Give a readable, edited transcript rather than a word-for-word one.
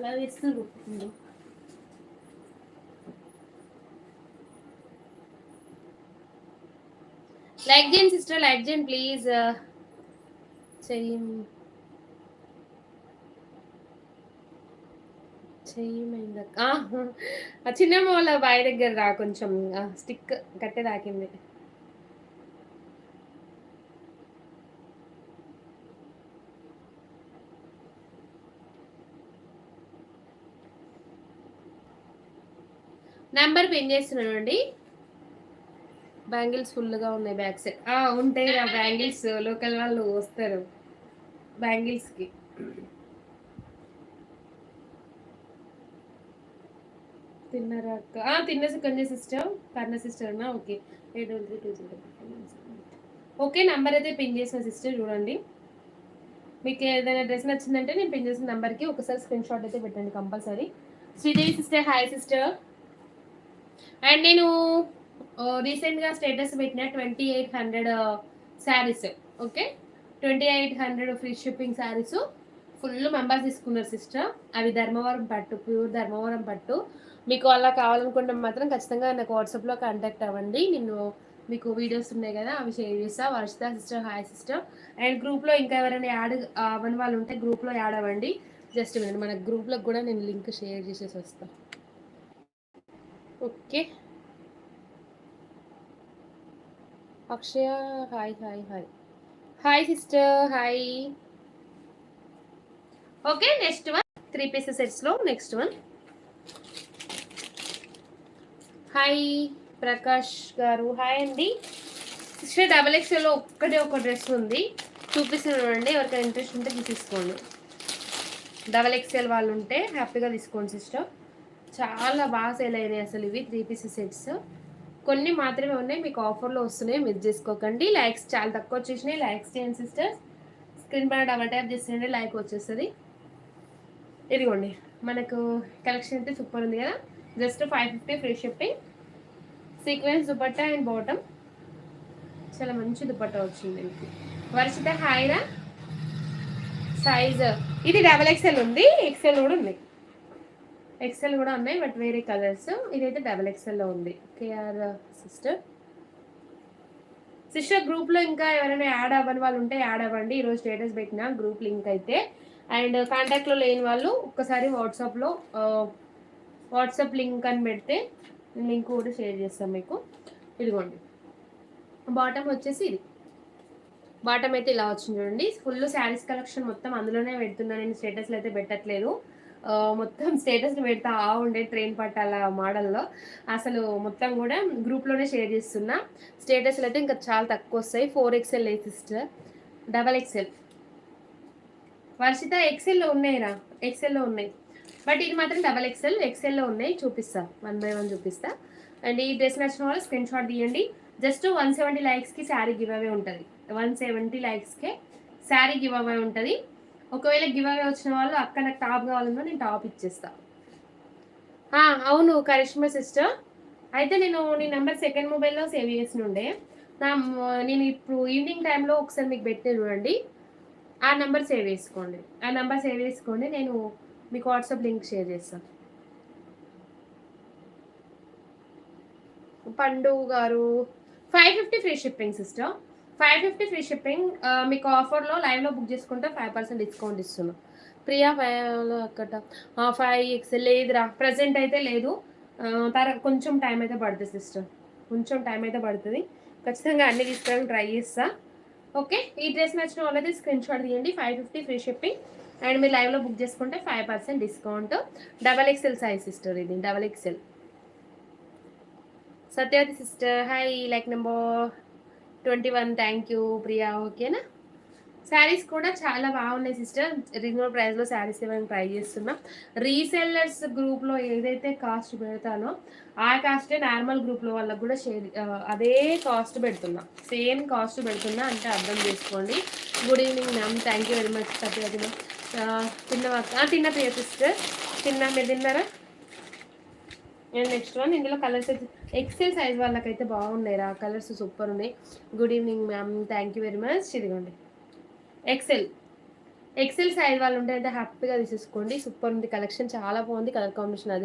అలా వేస్తున్నారు. లైక్ చేయండి సిస్టర్, లైక్ చేయండి ప్లీజ్. చెయ్యి చెయ్యమైందక్క. చిన్నమ్మ వాళ్ళ బావి దగ్గర రా, కొంచెం స్టిక్ కట్టె తాకింది. నెంబర్ పిన్ చేస్తున్నాను అండి. బ్యాంగిల్స్ ఫుల్గా ఉన్నాయి బ్యాక్ సైడ్. ఉంటాయి రా బ్యాంగిల్స్, లోకల్ వాళ్ళు వస్తారు బ్యాంగిల్స్కి. తిన్నారా అక్క? తిన్న కొంచెం సిస్టర్, కర్ణ సిస్టర్ అన్నా. ఓకే, 81320. ఓకే, నెంబర్ అయితే పిన్ చేసిన సిస్టర్, చూడండి. మీకు ఏదైనా డ్రెస్ నచ్చిందంటే నేను పిన్ చేసిన నెంబర్కి ఒకసారి స్క్రీన్ షాట్ అయితే పెట్టండి compulsory. Sridevi sister, hi sister. And నేను రీసెంట్గా స్టేటస్ పెట్టిన 2800 saris. Okay, 2800 free shipping saris full members తీసుకున్నారు సిస్టర్. అవి ధర్మవరం పట్టు, ప్యూర్ ధర్మవరం పట్టు. మీకు అలా కావాలనుకుంటే మాత్రం ఖచ్చితంగా నాకు వాట్సాప్లో కాంటాక్ట్ అవ్వండి. నేను మీకు వీడియోస్ ఉన్నాయి కదా, అవి షేర్ చేస్తా. Varshita sister, hi sister. And గ్రూప్లో ఇంకా ఎవరైనా యాడ్ అవ్వని వాళ్ళు ఉంటే గ్రూప్లో యాడ్ అవ్వండి. జస్ట్ మన గ్రూప్లో కూడా నేను లింక్ షేర్ చేసేసి వస్తాను. Okay, Akshaya hi hi hi. Hi sister, hi. Okay, next one 3 pieces సెట్స్లో next one. Hi Prakash garu, hi అండి. సిస్టర్ XXLలో ఒక్కటే ఒక డ్రెస్ ఉంది, చూపిస్తున్నానండి. ఎవరికైనా ఇంట్రెస్ట్ ఉంటే తీసుకోండి. XXL వాళ్ళు ఉంటే హ్యాపీగా తీసుకోండి సిస్టర్. చాలా బాగా సేల్ అయినాయి అసలు ఇవి 3 పీసెస్ సెట్స్. కొన్ని మాత్రమే ఉన్నాయి, మీకు ఆఫర్లో వస్తున్నాయి, మిస్ చేసుకోకండి. లైక్స్ చాలా తక్కువ వచ్చేసినాయి, లైక్స్ చేయండి సిస్టర్స్. స్క్రీన్ పైన డబల్ ట్యాప్ చేసేయండి, లైక్ వచ్చేస్తుంది. ఇదిగోండి, మనకు కలెక్షన్ అయితే సూపర్ ఉంది కదా. Just 550 free shipping. Sequence dupatta and bottom, చాలా మంచి దుపట్టా వచ్చింది. వర్షిత హాయిరా. సైజ్ ఇది XXL ఉంది, XL కూడా ఉంది. XL కూడా ఉన్నాయి, బట్ వేరే కలర్స్. ఇదైతే XXLలో ఉంది. KR sister. సిస్టర్ గ్రూప్లో ఇంకా ఎవరైనా యాడ్ అవ్వని వాళ్ళు ఉంటే యాడ్ అవ్వండి. ఈరోజు స్టేటస్ పెట్టిన గ్రూప్ లింక్ అయితే. అండ్ కాంటాక్ట్లో లేని వాళ్ళు ఒక్కసారి వాట్సాప్ లింక్ అని పెడితే లింక్ కూడా షేర్ చేస్తాం మీకు. ఇదిగోండి, బాటమ్ వచ్చేసి ఇది. బాటమ్ అయితే ఇలా వచ్చింది చూడండి. ఫుల్ శారీస్ కలెక్షన్ మొత్తం అందులోనే పెడుతున్నాను నేను, స్టేటస్లో అయితే పెట్టట్లేదు. మొత్తం స్టేటస్లు పెడతా ఉండే ట్రైన్ పట్టాల మోడల్లో. అసలు మొత్తం కూడా గ్రూప్లోనే షేర్ చేస్తున్నా. స్టేటస్లు అయితే ఇంకా చాలా తక్కువ వస్తాయి. 4XL sister, XXL. వర్షిత XLలో ఉన్నాయిరా, XLలో ఉన్నాయి, బట్ ఇది మాత్రం XXL. XLలో ఉన్నాయి, చూపిస్తా 1 by 1 చూపిస్తా. అండ్ ఈ డ్రెస్ నచ్చిన వాళ్ళు స్క్రీన్ షాట్ తీయండి. జస్ట్ 170 లైక్స్కి శారీ గివ్ అవే ఉంటుంది. 170 లైక్స్కే శారీ గివ్ అవే ఉంటుంది. ఒకవేళ గివ్ అవే వచ్చిన వాళ్ళు అక్క నాకు టాప్ కావాలన్నా నేను టాప్ ఇచ్చేస్తా. అవును కరిష్మా సిస్టర్. అయితే నేను నీ నెంబర్ సెకండ్ మొబైల్లో సేవ్ చేసిన ఉండే. నేను ఇప్పుడు ఈవినింగ్ టైంలో ఒకసారి మీకు పెట్టే చూడండి. ఆ నెంబర్ సేవ్ చేసుకోండి. నేను మీకు వాట్సాప్ లింక్ షేర్ చేస్తాను. పండు గారు 550 free shipping sister. 550 free shipping. మీకు ఆఫర్లో లైవ్లో బుక్ చేసుకుంటే 5% డిస్కౌంట్ ఇస్తున్నాం. ప్రియా 5 అక్కట 5XL లేదురా, ప్రజెంట్ అయితే లేదు. కొంచెం టైం అయితే పడుతుంది సిస్టర్, కొంచెం టైం అయితే పడుతుంది. ఖచ్చితంగా అన్ని తీసుకోవడానికి ట్రై చేస్తా. ఓకే, ఈ డ్రెస్ నచ్చిన వాళ్ళైతే స్క్రీన్ షాట్ తీయండి. 550 ఫ్రీ షిప్పింగ్. అండ్ మీరు లైవ్లో బుక్ చేసుకుంటే 5% డిస్కౌంట్. XXL సైజ్ సిస్టర్, ఇది XXL. Satyavathi sister hi, like number 21. Thank you Priya. ఓకేనా, శారీస్ కూడా చాలా బాగున్నాయి సిస్టర్. రీజనబుల్ ప్రైస్లో శారీస్ ఏమైనా ట్రై చేస్తున్నా. రీసెల్లర్స్ గ్రూప్లో ఏదైతే కాస్ట్ పెడతానో ఆ కాస్టే నార్మల్ గ్రూప్లో వాళ్ళకి కూడా అదే కాస్ట్ పెడుతున్నా, సేమ్ కాస్ట్ పెడుతున్నా, అంటే అర్థం చేసుకోండి. Good evening ma'am, thank you very much Satyavathi ma'am. తిన్న ప్రియ సిస్టర్, మీరు తిన్నారా? అండ్ నెక్స్ట్ వన్, ఇందులో కలర్స్ అయితే XL సైజ్ వాళ్ళకైతే బాగున్నాయి రా, కలర్స్ సూపర్ ఉన్నాయి. Good evening ma'am, thank you very much. ఇదిగోండి XL. ఎక్సెల్ సైజ్ వాళ్ళు ఉంటే అయితే హ్యాపీగా తీసేసుకోండి. సూపర్ ఉంది కలెక్షన్ చాలా బాగుంది కలర్ కాంబినేషన్ అది.